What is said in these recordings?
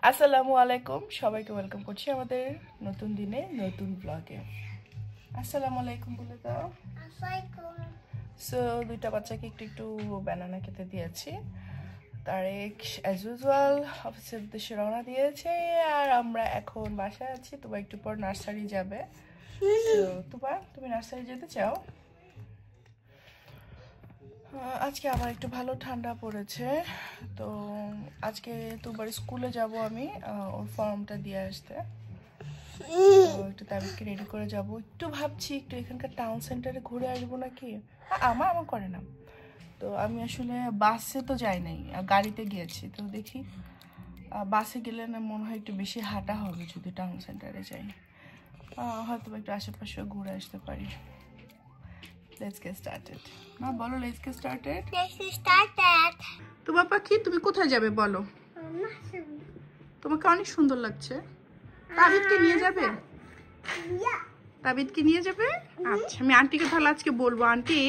আসসালামু আলাইকুম, সবাইকে ওয়েলকাম করছি আমাদের নতুন দিনে নতুন ব্লগে। আসসালামু আলাইকুম বলে দাও। সো দুইটা বাচ্চাকে একটু একটু ব্যানানা খেতে দিয়েছি। তারেক অ্যাজ ইউজুয়াল অফিসের উদ্দেশ্যে রওনা দিয়েছে, আর আমরা এখন বাসায় আছি। তোমার একটু পর নার্সারি যাবে। তুমি নার্সারি যেতে চাও? আজকে আবার একটু ভালো ঠান্ডা পড়েছে, তো আজকে তোমার স্কুলে যাব আমি ওর ফর্মটা দিয়ে আসতে। একটু তাবিদকে রেডি করে যাব। একটু ভাবছি একটু এখানকার টাউন সেন্টারে ঘুরে আসবো নাকি। আমার করে না, তো আমি আসলে বাসে তো যাই নাই, গাড়িতে গিয়েছি। তো দেখি বাসে গেলে না মনে হয় একটু বেশি হাঁটা হবে যদি টাউন সেন্টারে যাই। হয়তো একটু আশেপাশে ঘুরে আসতে পারি। Let's get started. মা বলো, let's get started. তো বাবা কি তুমি কোথায় যাবে বলো? তোমাকে অনেক সুন্দর লাগছে। তাবিদকে নিয়ে যাবে? তাবিদকে নিয়ে যাবে? আচ্ছা, আমি আন্টিকে তাহলে আজকে বলবো, আন্টি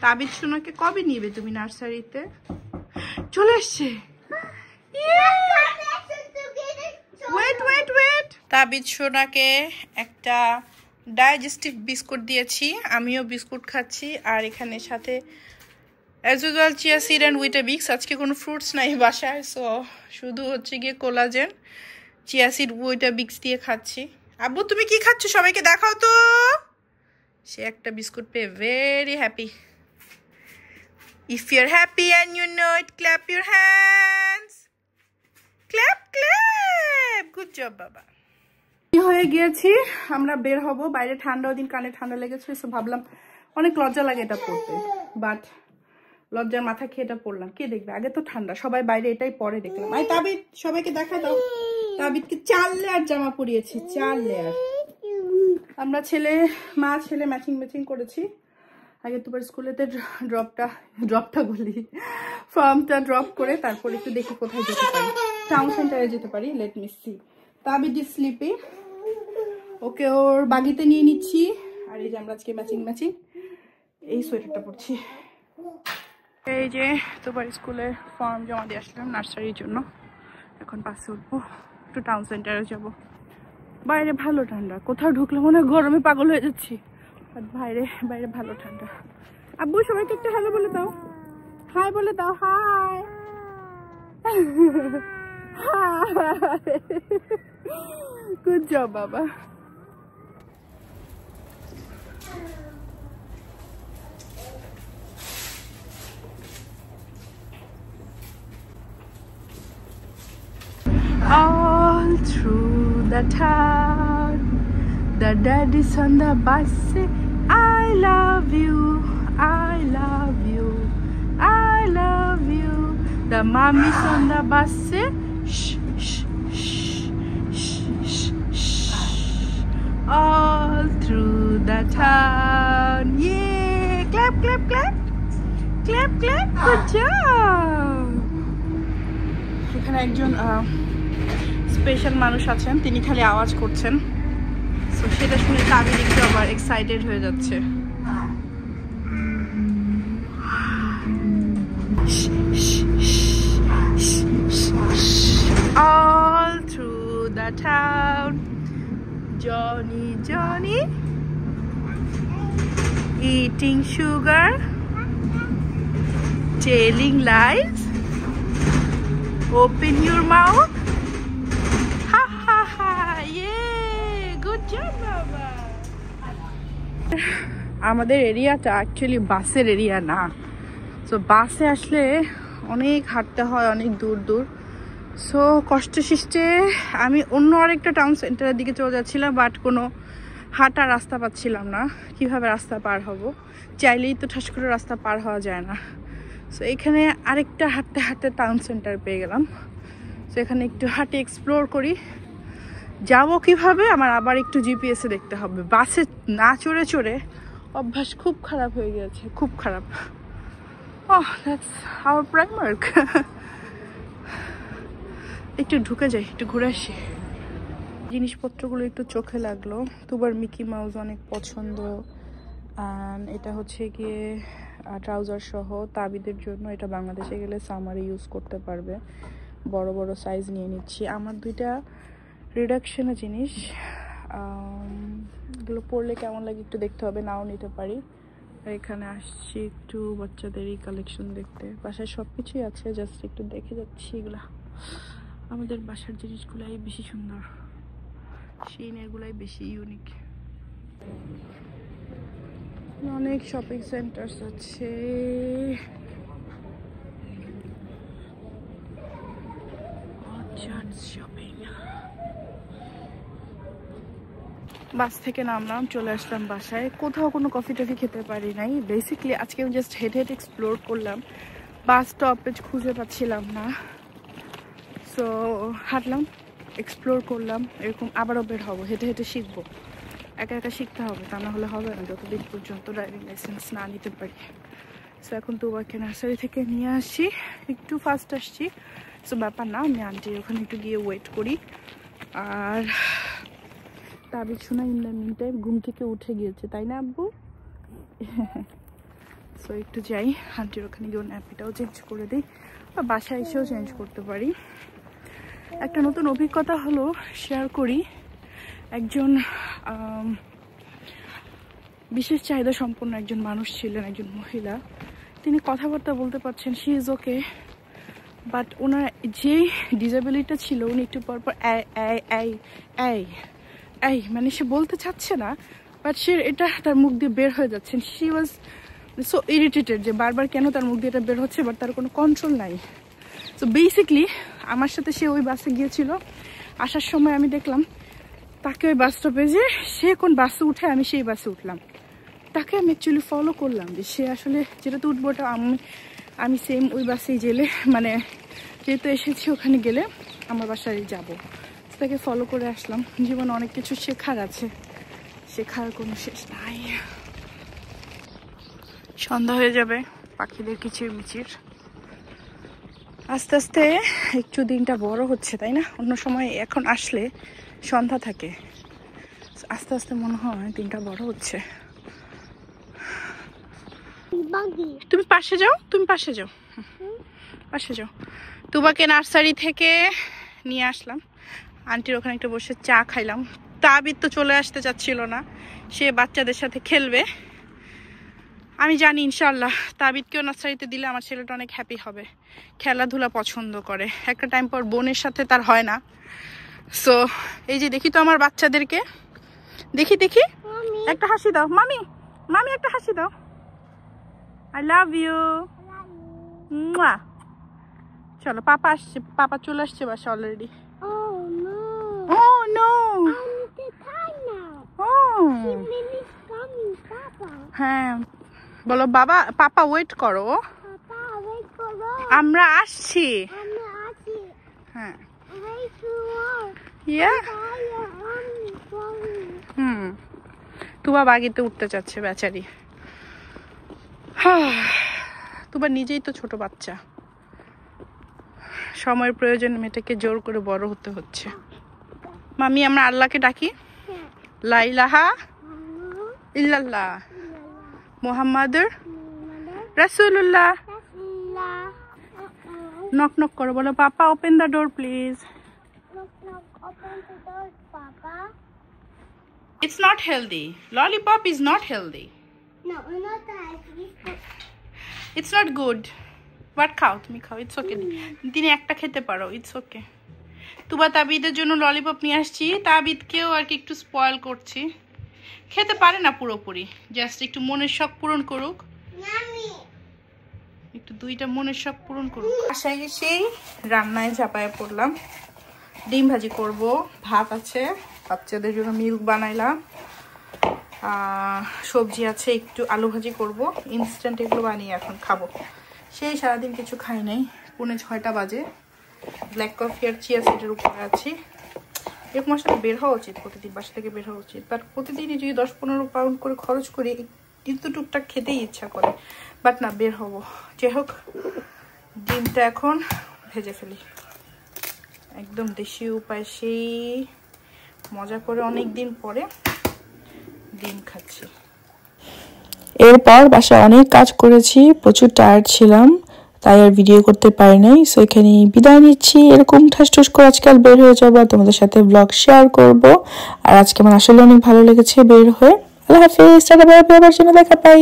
তাবিদ সোনাকে কবে নিবে তুমি নার্সারিতে? চলে এসছে। ওয়েট তাবিদ সোনাকে একটা ডাইজেস্টিভ বিস্কুট দিয়েছি, আমিও বিস্কুট খাচ্ছি। আর এখানে সাথে as usual chia seed and Weetabix. আজকে কোনো ফ্রুটস নাই বাসায়, সো শুধু হচ্ছে গিয়ে কোলাজেন, চিয়া সিড, উইটাবিক্স দিয়ে খাচ্ছি। আব্বু তুমি কি খাচ্ছ সবাইকে দেখাও তো। সে একটা বিস্কুট পেয়ে very happy. If you are happy and you know it, clap your hands. Clap clap, good job বাবা। হয়ে গিয়েছি, আমরা বের হব। বাইরে ঠান্ডা, ওদিন কানে ঠান্ডা লেগেছে, সো ভাবলাম অনেক লজ্জা লাগে এটা পড়তে, বাট লজ্জার মাথা খেয়ে এটা পড়লাম। কে দেখবে, আগে তো ঠান্ডা, সবাই বাইরে এটাই পরে দেখলাম। আই তাবিদ সবাইকে দেখা দাও। তাবিদকে 4 লেয়ার জামা পরিয়েছি, 4 লেয়ার। আমরা মা ছেলে ম্যাচিং করেছি। আগে তোমার স্কুলেতে ড্রপটা বলি, ফর্মটা ড্রপ করে তারপর একটু দেখি কোথায় যেতে পারি। টাউন সেন্টারে যেতে পারি। Let me see. Tabid is sleepy, okay ওর বাগিতে নিয়ে নিচ্ছি। আর এই যে আমরা আজকে ম্যাচিং এই সোয়েটারটা পরছি। এই যে তোমার স্কুলে ফর্ম জমা দিয়ে আসলাম নার্সারির জন্য। এখন বাসে উঠবো, একটু টাউন সেন্টারে যাব। বাইরে ভালো ঠান্ডা, কোথাও ঢুকলে মনে হয় গরমে পাগল হয়ে যাচ্ছি। আর বাইরে ভালো ঠান্ডা। আব্বু সবাইকে একটু হ্যালো বলে দাও, হাই বলে দাও, হাই। গুড জব বাবা। All through the town, the daddies on the bus say, I love you, I love you, I love you. The mommies on the bus say, shh, shh, shh, shh, shh, shh. All through the town, yeah, clap, clap, clap, clap, clap, good job. এখানে একজন special মানুষ আছেন, তিনি খালি আওয়াজ করছেন, so সেটা শুনে তাবিদ একটু আবার এক্সাইটেড হয়ে যাচ্ছে। All through the town, Johnny eating sugar, telling lies, open your mouth. আমাদের এরিয়াটা অ্যাকচুয়ালি বাসের এরিয়া না, সো বাসে আসলে অনেক হাঁটতে হয়, অনেক দূর। সো কষ্টসৃষ্টে আমি অন্য আরেকটা টাউন সেন্টারের দিকে চলে যাচ্ছিলাম, বাট কোনো হাঁটা রাস্তা পাচ্ছিলাম না। কিভাবে রাস্তা পার হব, চাইলেই তো ঠাস করে রাস্তা পার হওয়া যায় না। সো এখানে আরেকটা হাঁটতে টাউন সেন্টার পেয়ে গেলাম। সো এখানে একটু হাঁটে এক্সপ্লোর করি। যাবো কিভাবে, আমার আবার একটু জিপিএসে দেখতে হবে। বাসে না চড়ে অভ্যাস খুব খারাপ হয়ে গেছে, খুব খারাপ। That's our Primark. একটু ঢুকে যাই, একটু ঘুরে আসি। জিনিসপত্রগুলো একটু চোখে লাগলো। তোমার মিকি মাউস অনেক পছন্দ। এটা হচ্ছে গিয়ে ট্রাউজার সহ তাবিদের জন্য। এটা বাংলাদেশে গেলে সামারে ইউজ করতে পারবে। বড় বড় সাইজ নিয়ে নিচ্ছি। আমার দুইটা রিডাকশনের জিনিস, এগুলো পরলে কেমন লাগে একটু দেখতে হবে, নাও নিতে পারি। এখানে আসছি একটু বাচ্চাদেরই কালেকশন দেখতে। বাসায় সব কিছুই আছে, জাস্ট একটু দেখে যাচ্ছি। এগুলা আমাদের বাসার জিনিসগুলাই বেশি সুন্দর, শিন এগুলাই বেশি ইউনিক। অনেক শপিং সেন্টার্স আছে। বাস থেকে নামলাম, চলে আসলাম বাসায়। কোথাও কোনো কফি টফি খেতে পারি নাই। বেসিক্যালি আজকে আমি জাস্ট হেঁটে হেঁটে এক্সপ্লোর করলাম, বাস স্টপেজ খুঁজে পাচ্ছিলাম না। সো হাঁটলাম, এক্সপ্লোর করলাম। এরকম আবারও বের হবো, হেঁটে হেঁটে শিখবো। একা একা শিখতে হবে, তা না হলে হবে না যতদিন পর্যন্ত ড্রাইভিং লাইসেন্স না নিতে পারি। সো এখন তো ওকে নার্সারি থেকে নিয়ে আসি, একটু ফাস্ট আসছি। সো ব্যাপার না, আমি আন্টির ওখানে একটু গিয়ে ওয়েট করি। আর তাবিজ শোনা ইন দ্য মিন টাইম ঘুম থেকে উঠে গিয়েছে, তাই না আব্বু? সো একটু যাই, আন্টির ওখানে গিয়ে ন্যাপিটাও চেঞ্জ করে দিই, বা বাসায় এসেও চেঞ্জ করতে পারি। একটা নতুন অভিজ্ঞতা হলো, শেয়ার করি। একজন বিশেষ চাহিদা সম্পন্ন একজন মানুষ ছিলেন, একজন মহিলা। তিনি কথাবার্তা বলতে পারছেন, শি ইজ ওকে, বাট ওনার যেই ডিসেবিলিটি ছিল, উনি একটু পরপর এই মানে সে বলতে চাচ্ছে না, বাট সে এটা তার মুখ দিয়ে বের হয়ে যাচ্ছেন। শি ওয়াজ সো ইরিটেটেড যে বারবার কেন তার মুখ দিয়ে এটা বের হচ্ছে, বাট তার কোনো কন্ট্রোল নাই। সো বেসিকলি আমার সাথে সে ওই বাসে গিয়েছিল। আসার সময় আমি দেখলাম তাকে ওই বাস স্টপে, যে সে কোন বাসে উঠে আমি সেই বাসে উঠলাম। তাকে আমি অ্যাকচুয়ালি ফলো করলাম, যে সে আসলে যেটাতে উঠবো ওটা আমি সেম ওই বাসেই গেলে, মানে যেহেতু এসেছি ওখানে গেলে আমার বাসায় যাবো, তাকে ফলো করে আসলাম। জীবনে অনেক কিছু শেখার আছে, শেখার কোনো শেষ নাই। সন্ধ্যা হয়ে যাবে, পাখিদের কিচিরমিচির। আস্তে আস্তে একটু দিনটা বড় হচ্ছে, তাই না? অন্য সময় এখন আসলে সন্ধ্যা থাকে, আস্তে আস্তে মনে হয় দিনটা বড় হচ্ছে। তুমি পাশে যাও, পাশে যাও। তুবাকে নার্সারি থেকে নিয়ে আসলাম, আন্টির ওখানে একটু বসে চা খাইলাম। তাবিদ তো চলে আসতে চাচ্ছিল না, সে বাচ্চাদের সাথে খেলবে। আমি জানি ইনশাল্লাহ তাবিদকেও নার্সারিতে দিলে আমার ছেলেটা অনেক হ্যাপি হবে, খেলাধুলা পছন্দ করে। একটা টাইম পর বোনের সাথে তার হয় না। সো এই যে দেখি তো আমার বাচ্চাদেরকে, দেখি একটা হাসি দাও মামি, একটা হাসি দাও। I love you. চলো, পাপা আসছে, পাপা চলে আসছে বাসা অলরেডি। হ্যাঁ বলো বাবা, পাপা ওয়েট করো, আমরা আসছি। হ্যাঁ তুবা বাগিতে উঠতে চাচ্ছে বেচারি। তুবা নিজেই তো ছোট বাচ্চা, সময়ের প্রয়োজন মেয়েটাকে জোর করে বড় হতে হচ্ছে। মামি আমরা আল্লাহকে ডাকি, লা ইলাহা ইল্লাল্লাহ মুহাম্মাদুর রাসূলুল্লাহ। নক নক করো, বলো পাপা open the door please. It's not healthy. Lollipop is not healthy. No, not healthy. It's not good. But খাও, তুমি খাও, ইটস ওকে। দিনে একটা খেতে পারো, ইটস ওকে। তুবা তাবিদের জন্য ললিপপ নিয়ে আসছি, তাবিদকেও আর কি একটু স্পয়েল করছি। খেতে পারে না পুরোপুরি, জাস্ট একটু মনের শখ পূরণ করুক, একটু দুইটা মনের শখ পূরণ করুক। বাসায় এসেই রান্নায় ঝাঁপায় পড়লাম। ডিম ভাজি করব, ভাত আছে, বাচ্চাদের জন্য মিল্ক বানাইলাম, সবজি আছে, একটু আলু ভাজি করব। ইনস্ট্যান্ট এগুলো বানিয়ে এখন খাবো। সেই সারাদিন কিছু খাই নাই, 6:45 বাজে। ব্ল্যাক কফি আর চিয়া সিডের উপরে আছি। এরকম আসলে বের হওয়া উচিত, প্রতিদিন বাসা থেকে বের হওয়া উচিত। বাট প্রতিদিনই যদি 10-15 পাউন্ড করে খরচ করি, কিন্তু টুকটাক খেতেই ইচ্ছা করে। বাট না, বের হবো। যাই হোক, ডিমটা এখন ভেজে ফেলি একদম দেশি উপায়, সেই মজা করে অনেক দিন পরে ডিম খাচ্ছি। এরপর বাসায় অনেক কাজ করেছি, প্রচুর টায়ার্ড ছিলাম। তাই আর ভিডিও করতে পারি নাই। সো এখানে বিদায় নিচ্ছি। এরকম ঠাস করে আজকাল বের হয়ে যাবো আর তোমাদের সাথে ব্লগ শেয়ার করব। আর আজকে আমার আসলে অনেক ভালো লেগেছে বের হয়ে। আল্লাহ হাফেজ, টাটা বাই বাই, আবার জন্য দেখা পাই।